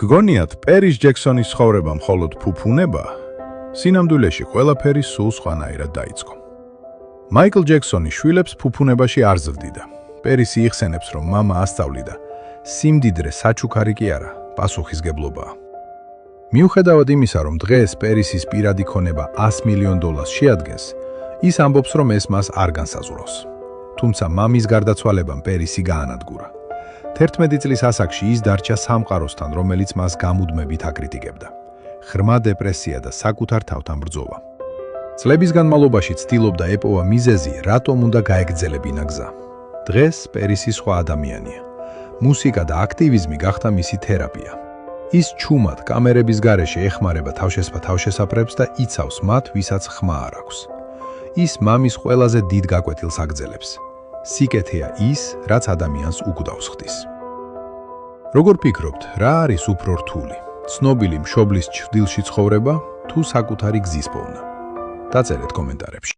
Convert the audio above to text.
გგონიათ, პერის ჯექსონის ცხოვრება მხოლოდ ფუფუნება? სინამდვილეში ყველაფერი სულ სხვანაირად დაიწყო. მაიკლ ჯექსონი შვილებს ფუფუნებაში არ ზრდიდა. პერისი იხსენებს, რომ მამა ასწავლიდა, სიმდიდრე საჩუქარი კი არა, პასუხისგებლობაა. მიუხედავად იმისა, რომ დღეს პერისის პირადი ქონება $100 მილიონ შეადგენს, ის ამბობს, რომ ეს მას არ განსაზღვრავს. თუმცა მამის გარდაცვალებამ პერისი გაანადგურა. 11 წლის ასაკში ის დარჩა სამყაროსთან, რომელიც მას გამუდმებით აკრიტიკებდა. ღრმა დეპრესია და საკუთარ თავთან ბრძოლა. წლების განმავლობაში ცდილობდა ეპოვა მიზეზი, რატომ უნდა გაეგრძელებინა გზა. დღეს პერისი სხვა ადამიანია. მუსიკა და აქტივიზმი გახდა მისი თერაპია. ის ჩუმად კამერების გარეშე ეხმარება თავშესაფრებს და იცავს მათ, ვისაც ხმა არ აქვს. ის მამის ყველაზე დიდ გაკვეთილს აგრძელებს. სიკეთეა ის, რაც ადამიანს უკვდავს ხდის. როგორ ფიქრობთ, რა არის უფრო რთული? ცნობილი მშობლის ჩრდილში ცხოვრება თუ საკუთარი გზის პოვნა? დაწერეთ კომენტარებში.